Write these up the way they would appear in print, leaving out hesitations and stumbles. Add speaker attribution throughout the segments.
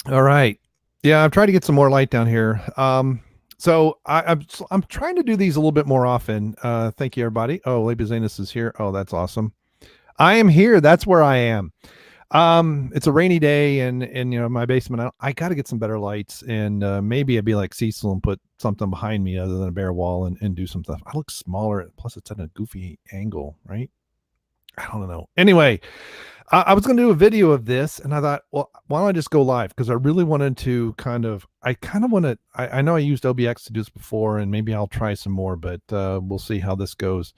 Speaker 1: All right. Yeah, I'm trying to get some more light down here. I'm trying to do these a little bit more often. Thank you, everybody. Oh, Labuzanus is here. Oh, that's awesome. I am here. That's where I am. It's a rainy day, and my basement. I got to get some better lights, and maybe I'd be like Cecil and put something behind me other than a bare wall and do some stuff. I look smaller. Plus, it's at a goofy angle, right? I don't know. Anyway, I was going to do a video of this, and I thought, well, why don't I just go live? Because I really wanted to I kind of want to. I know I used OBX to do this before, and maybe I'll try some more, but we'll see how this goes.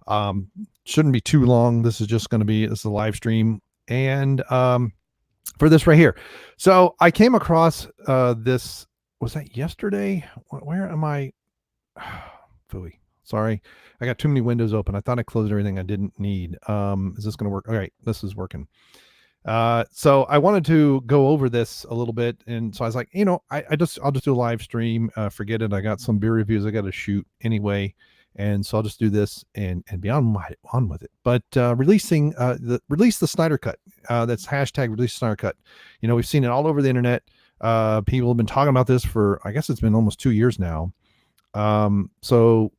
Speaker 1: Um, shouldn't be too long. This is just going to be this is a live stream, and for this right here. So I came across this. Was that yesterday? Where am I? Phooey. Sorry. I got too many windows open. I thought I closed everything I didn't need. Is this going to work? All right. This is working. So I wanted to go over this a little bit. And so I was like, I'll just do a live stream. Forget it. I got some beer reviews I got to shoot anyway. And so I'll just do this and be on with it. But release the Snyder Cut. That's hashtag release Snyder Cut. We've seen it all over the internet. People have been talking about this for, I guess it's been almost 2 years now. So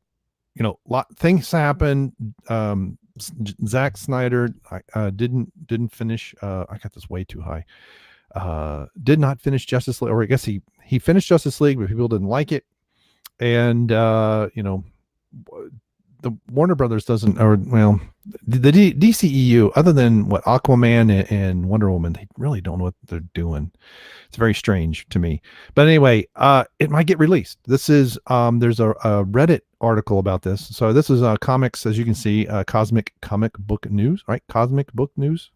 Speaker 1: things happen. Zack Snyder didn't finish. I got this way too high. Did not finish Justice League, or I guess he finished Justice League, but people didn't like it. And the Warner Brothers doesn't, or well, the DCEU, other than what Aquaman and Wonder Woman, they really don't know what they're doing. It's very strange to me. But anyway, it might get released. This is there's a Reddit article about this. So this is comics, as you can see, Cosmic Comic Book News, right? Cosmic Book News.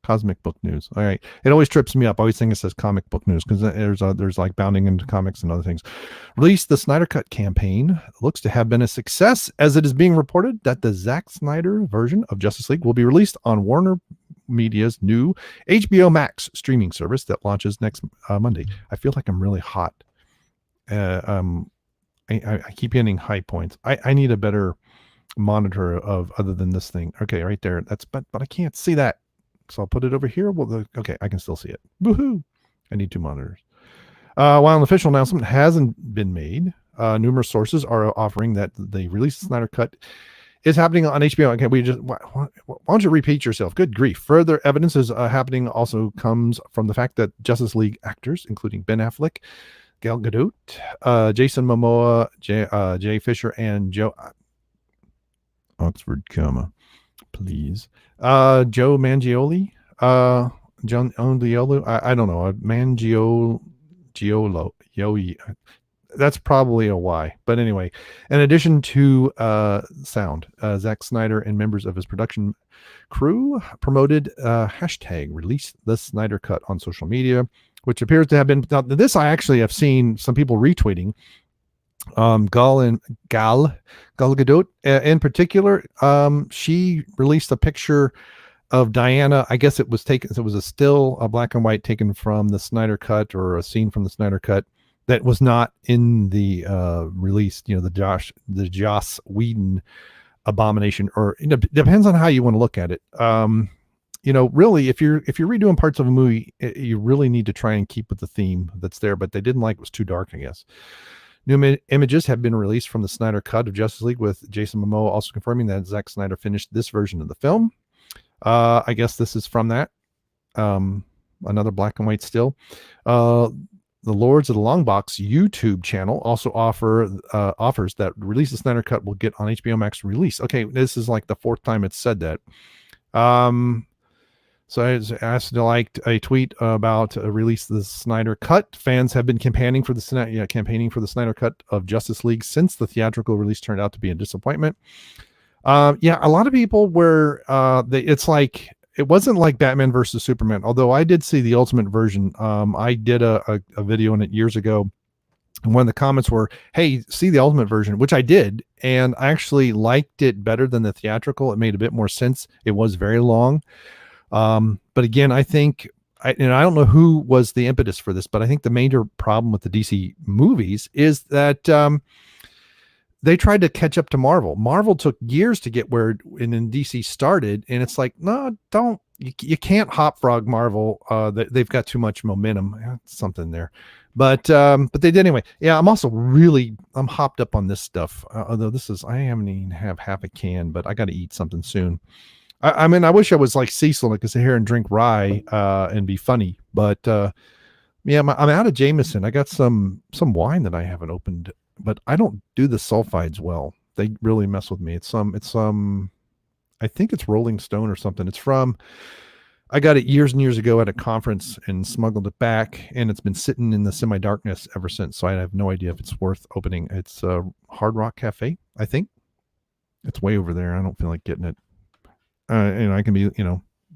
Speaker 1: Cosmic Book News. All right. It always trips me up. I always think it says Comic Book News because there's like bounding into comics and other things. Released the Snyder Cut campaign looks to have been a success, as it is being reported that the Zack Snyder version of Justice League will be released on Warner Media's new HBO Max streaming service that launches next Monday. I feel like I'm really hot. I keep hitting high points. I need a better monitor of other than this thing. Okay, right there. But I can't see that. So I'll put it over here. Well, okay, I can still see it. Woohoo! I need 2 monitors. While an official announcement hasn't been made, numerous sources are offering that the release of Snyder Cut is happening on HBO. Okay, why don't you repeat yourself? Good grief. Further evidence is happening also comes from the fact that Justice League actors, including Ben Affleck, Gal Gadot, Jason Momoa, Jay Fisher, and Joe Oxford, please. Joe Mangiolo, John Ondiolo. I don't know. Giolo. That's probably a Y. But anyway, in addition to sound, Zack Snyder and members of his production crew promoted hashtag release the Snyder Cut on social media, which appears to have been. Now, this I actually have seen some people retweeting. Gal Gadot in particular, she released a picture of Diana. I guess it was a black and white taken from the Snyder Cut, or a scene from the Snyder Cut that was not in the release, the Joss Whedon abomination, or depends on how you want to look at it. Really, if you're redoing parts of a movie, you really need to try and keep with the theme that's there, but they didn't like it was too dark, I guess. New images have been released from the Snyder Cut of Justice League, with Jason Momoa also confirming that Zack Snyder finished this version of the film. I guess this is from that. Another black and white still. The Lords of the Long Box YouTube channel also offers that release the Snyder Cut will get on HBO Max release. Okay, this is like the 4th time it's said that. So I was asked to like a tweet about release the Snyder Cut. Fans have been campaigning for the Snyder Cut of Justice League since the theatrical release turned out to be a disappointment. A lot of people were. It's like it wasn't like Batman versus Superman. Although I did see the ultimate version. I did a video on it years ago. And one of the comments were, "Hey, see the ultimate version," which I did, and I actually liked it better than the theatrical. It made a bit more sense. It was very long. But again, I think, I don't know who was the impetus for this, but I think the major problem with the DC movies is that they tried to catch up to Marvel. Marvel took years to get where and then DC started, and it's like, no, don't you can't hop frog Marvel. They've got too much momentum. Something there, but they did anyway. Yeah, I'm hopped up on this stuff. Although I haven't even have half a can, but I got to eat something soon. I mean, I wish I was like Cecil and could sit here and drink rye and be funny, but yeah, I'm out of Jameson. I got some wine that I haven't opened, but I don't do the sulfides well. They really mess with me. It's I think it's Rolling Stone or something. It's from, I got it years and years ago at a conference and smuggled it back, and it's been sitting in the semi-darkness ever since. So I have no idea if it's worth opening. It's Hard Rock Cafe, I think. It's way over there. I don't feel like getting it. I can be,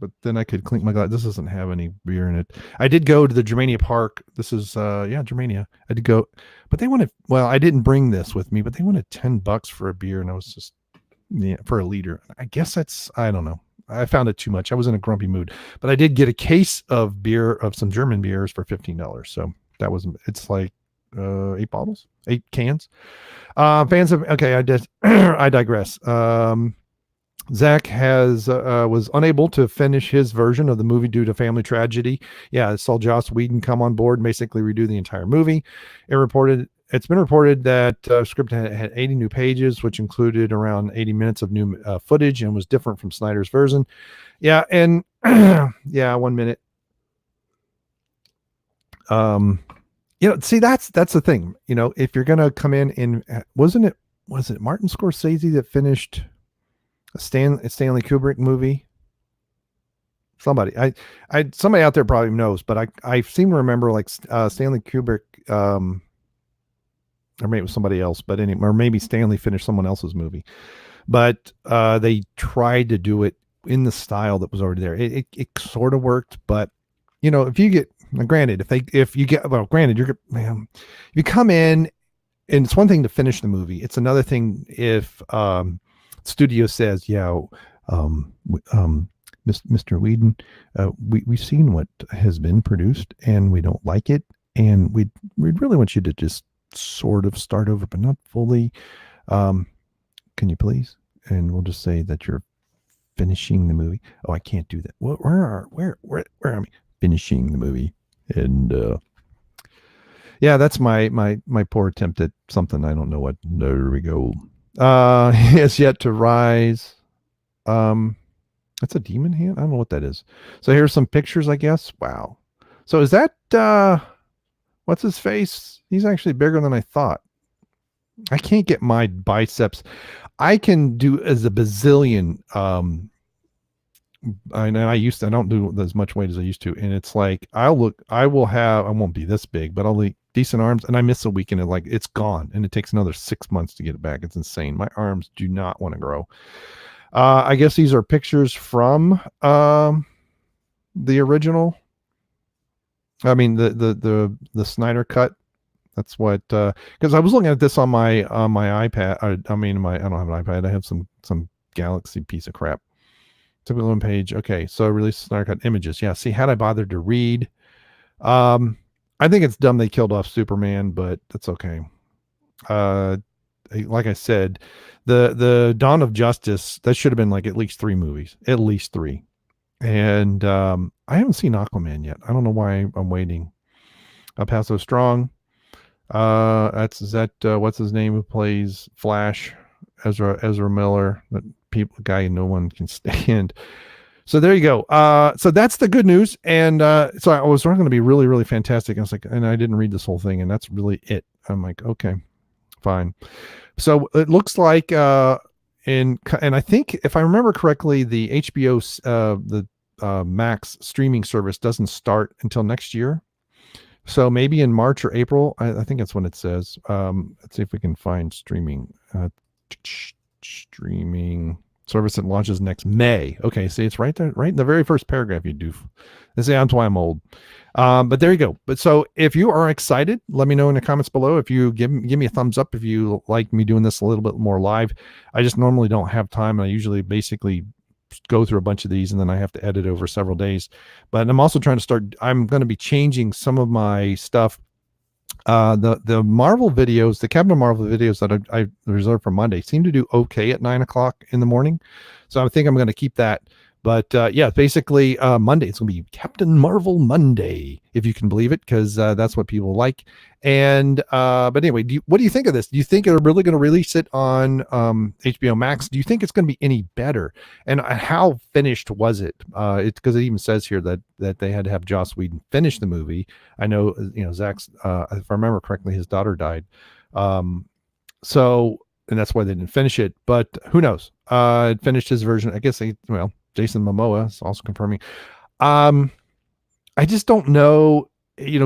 Speaker 1: but then I could clink my glass. This doesn't have any beer in it. I did go to the Germania Park. This is, Germania. I did go, but they wanted, well, I didn't bring this with me, but they wanted $10 for a beer. And I was just, for a liter. I guess I don't know. I found it too much. I was in a grumpy mood, but I did get a case of beer, of some German beers for $15. So it's like 8 bottles, 8 cans. Fans of, okay, I digress. Zach was unable to finish his version of the movie due to family tragedy. Yeah, I saw Joss Whedon come on board and basically redo the entire movie. It's been reported that script had 80 new pages, which included around 80 minutes of new footage and was different from Snyder's version. Yeah, and 1 minute. See, that's the thing. If you're gonna come in and was it Martin Scorsese that finished a Stanley Kubrick movie? Somebody out there probably knows, but I seem to remember like Stanley Kubrick, or maybe it was somebody else, but anyway, or maybe Stanley finished someone else's movie, but they tried to do it in the style that was already there. It sort of worked, but if you get, granted, if you come in, and it's one thing to finish the movie. It's another thing if studio says, Mr. Whedon, we've seen what has been produced and we don't like it, and we'd really want you to just sort of start over, but not fully. Can you please? And we'll just say that you're finishing the movie. Oh, I can't do that. Where am I? Finishing the movie. And that's my poor attempt at something. I don't know what. There we go. He has yet to rise. That's a demon hand. I don't know what that is. So here's some pictures, I guess. Wow. So is that what's his face? He's actually bigger than I thought. I can't get my biceps. I can do as a bazillion. I don't do as much weight as I used to, and it's like I won't be this big, but I'll be decent arms, and I miss a week and it's gone, and it takes another 6 months to get it back. It's insane. My arms do not want to grow. I guess these are pictures from the original. I mean the Snyder cut. That's what, because I was looking at this on my iPad. I don't have an iPad. I have some Galaxy piece of crap. Typical one page. Okay, so release Snyder cut images. Yeah, see, had I bothered to read, I think it's dumb they killed off Superman, but that's okay. Like I said, the Dawn of Justice, that should have been like at least 3 movies, at least 3. And I haven't seen Aquaman yet. I don't know why I'm waiting. El Paso Strong. What's his name who plays Flash? Ezra Miller, that guy no one can stand. So there you go. So that's the good news. And so I was going to be really, really fantastic. I was like, and I didn't read this whole thing, and that's really it. I'm like, okay, fine. So it looks like, and I think if I remember correctly, the HBO Max streaming service doesn't start until next year. So maybe in March or April, I think that's when it says. Let's see if we can find streaming service that launches next May. Okay, see, it's right there, right in the very first paragraph you do. They say that's why I'm old. But there you go. But so if you are excited, let me know in the comments below. If you give me a thumbs up if you like me doing this a little bit more live. I just normally don't have time. I usually basically go through a bunch of these and then I have to edit over several days. But I'm also trying to I'm going to be changing some of my stuff The Marvel videos, the Captain Marvel videos that I reserved for Monday seem to do okay at 9 o'clock in the morning. So I think I'm going to keep that. But yeah, basically Monday, it's going to be Captain Marvel Monday, if you can believe it, because that's what people like. And but anyway, what do you think of this? Do you think they're really going to release it on HBO Max? Do you think it's going to be any better? And how finished was it? It's because it even says here that they had to have Joss Whedon finish the movie. I know, Zach's, if I remember correctly, his daughter died. So, and that's why they didn't finish it, but who knows? It finished his version. I guess Jason Momoa is also confirming. I just don't know,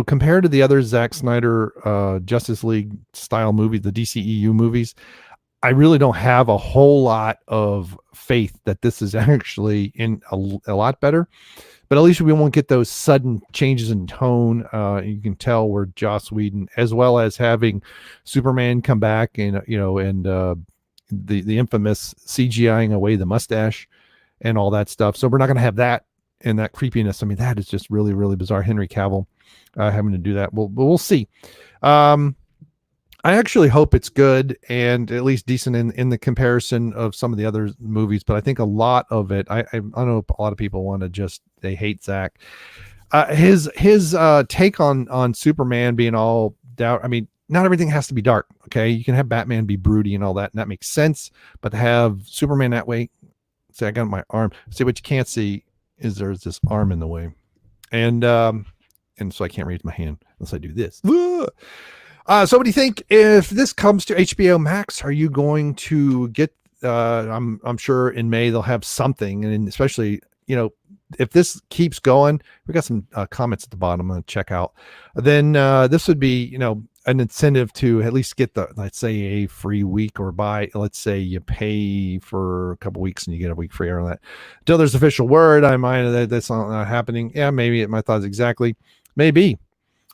Speaker 1: compared to the other Zack Snyder, Justice League style movies, the DCEU movies, I really don't have a whole lot of faith that this is actually in a lot better. But at least we won't get those sudden changes in tone. You can tell where Joss Whedon, as well as having Superman come back and the infamous CGIing away the mustache and all that stuff. So we're not going to have that and that creepiness. I mean, that is just really, really bizarre. Henry Cavill having to do that. We'll see. I actually hope it's good and at least decent in the comparison of some of the other movies, but I think a lot of it, I know a lot of people want to they hate Zach. His take on Superman being all doubt. I mean, not everything has to be dark. Okay. You can have Batman be broody and all that, and that makes sense, but to have Superman that way, see, I got my arm. See, what you can't see is there's this arm in the way. And so I can't raise my hand unless I do this. So what do you think if this comes to HBO Max? Are you going to get I'm sure in May they'll have something, and especially, if this keeps going, we got some comments at the bottom I'm going to check out. Then this would be, an incentive to at least get let's say a free week, or let's say you pay for a couple weeks and you get a week free or that. Until there's official word, I might that's not happening. Yeah, maybe my thoughts exactly. Maybe.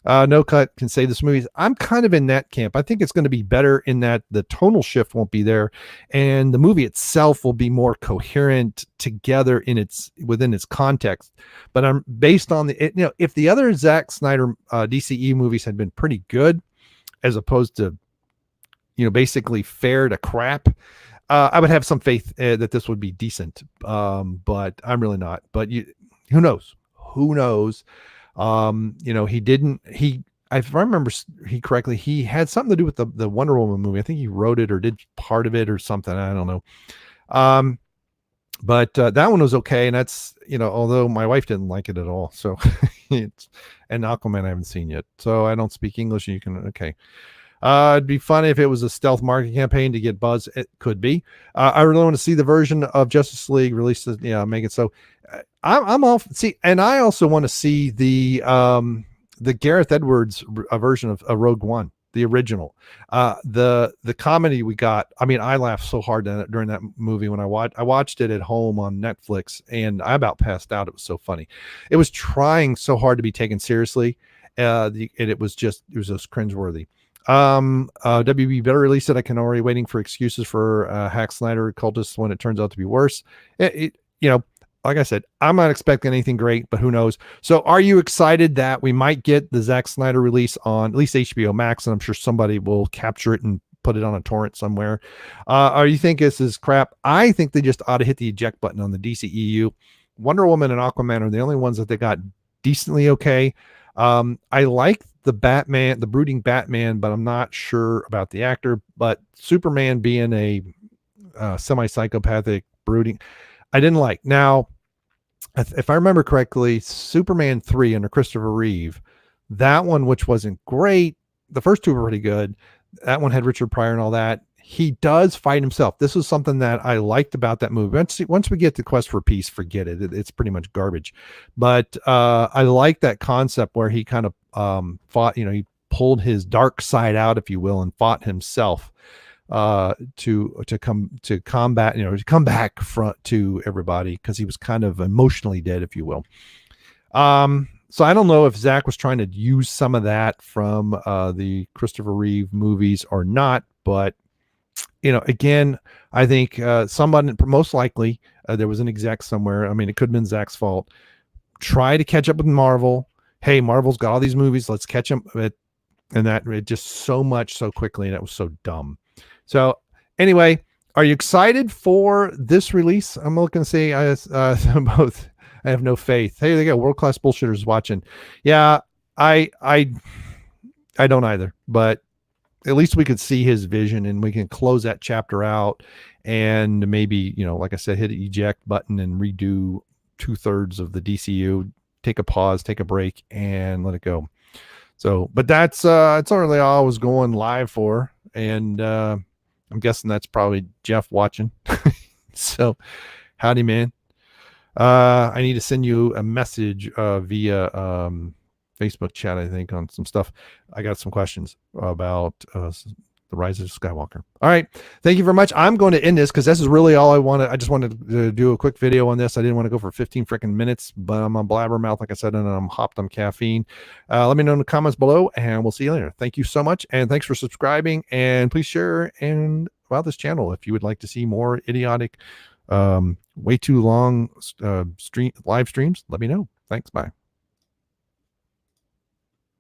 Speaker 1: No Cut can say this movie. I'm kind of in that camp. I think it's going to be better in that the tonal shift won't be there, and the movie itself will be more coherent together within its context. But I'm based on if the other Zack Snyder DCE movies had been pretty good, as opposed to basically fair to crap, I would have some faith that this would be decent. But I'm really not. But who knows? Who knows? If I remember correctly, he had something to do with the Wonder Woman movie. I think he wrote it or did part of it or something. I don't know. But that one was okay. And that's, although my wife didn't like it at all. So and Aquaman I haven't seen yet. So I don't speak English. And you can, okay. It'd be funny if it was a stealth marketing campaign to get buzz. It could be. I really want to see the version of Justice League released. Make it so. I'm all see, and I also want to see the Gareth Edwards version of Rogue One, the original, the comedy we got. I mean, I laughed so hard during that movie when I watched it at home on Netflix, and I about passed out. It was so funny. It was trying so hard to be taken seriously, it was just cringeworthy. WB better release it. I can already waiting for excuses for Hack Snyder cultists when it turns out to be worse. Like I said, I'm not expecting anything great, but who knows? So are you excited that we might get the Zack Snyder release on at least HBO Max? And I'm sure somebody will capture it and put it on a torrent somewhere. Or you think this is crap? I think they just ought to hit the eject button on the DCEU. Wonder Woman and Aquaman are the only ones that they got decently okay. I like the Batman, the brooding Batman, but I'm not sure about the actor. But Superman being a semi-psychopathic brooding, I didn't like. Now, if I remember correctly, Superman 3 under Christopher Reeve, that one, which wasn't great, the first two were pretty good. That one had Richard Pryor and all that. He does fight himself. This was something that I liked about that movie. Once we get to Quest for Peace, forget it. It's pretty much garbage. But I like that concept where he kind of fought, he pulled his dark side out, if you will, and fought himself to combat, to come back to everybody, because he was kind of emotionally dead, if you will. So I don't know if Zach was trying to use some of that from the Christopher Reeve movies or not, but again, I think someone, most likely there was an exec somewhere. I mean, it could have been Zach's fault. Try to catch up with Marvel. Hey, Marvel's got all these movies. Let's catch them. and that it just so much so quickly, and it was so dumb. So anyway, are you excited for this release? I'm looking to see both. I have no faith. Hey, they got world class bullshitters watching. Yeah, I don't either, but at least we could see his vision and we can close that chapter out and maybe, like I said, hit the eject button and redo 2/3 of the DCU, take a pause, take a break, and let it go. So, but that's really all I was going live for. And I'm guessing that's probably Jeff watching. So howdy, man. I need to send you a message via Facebook chat, I think, on some stuff. I got some questions about the Rise of Skywalker. All right. Thank you very much. I'm going to end this because this is really all I wanted. I just wanted to do a quick video on this. I didn't want to go for 15 freaking minutes, but I'm on blabbermouth, like I said, and I'm hopped on caffeine. Let me know in the comments below, and we'll see you later. Thank you so much, and thanks for subscribing, and please share and about this channel if you would like to see more idiotic, way too long live streams. Let me know. Thanks. Bye.